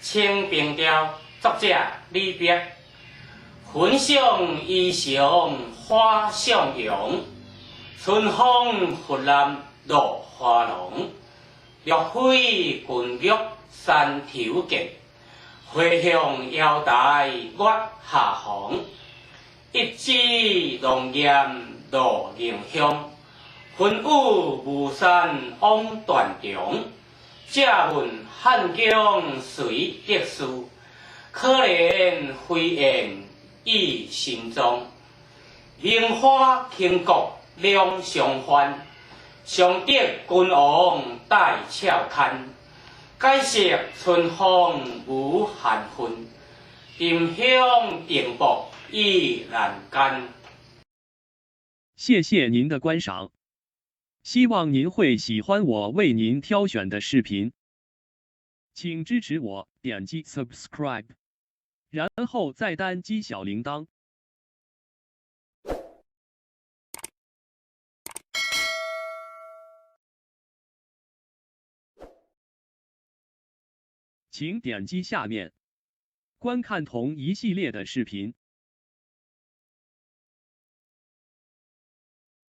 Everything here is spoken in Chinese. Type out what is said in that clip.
清平调》，作者李白。分享衣裳花向阳，春风拂槛落花浓。绿水群玉山头见，花香腰带月下红。一枝浓艳落凝香，云雾巫山往断肠。借问汉江水得书，可怜飞燕倚新庄。名花倾国两相欢，常得君王带俏看。解释春风无限恨，沉香定泊意阑干。谢谢您的观赏，希望您会喜欢我为您挑选的视频。请支持我，点击 subscribe， 然后再单击小铃铛。请点击下面观看同一系列的视频。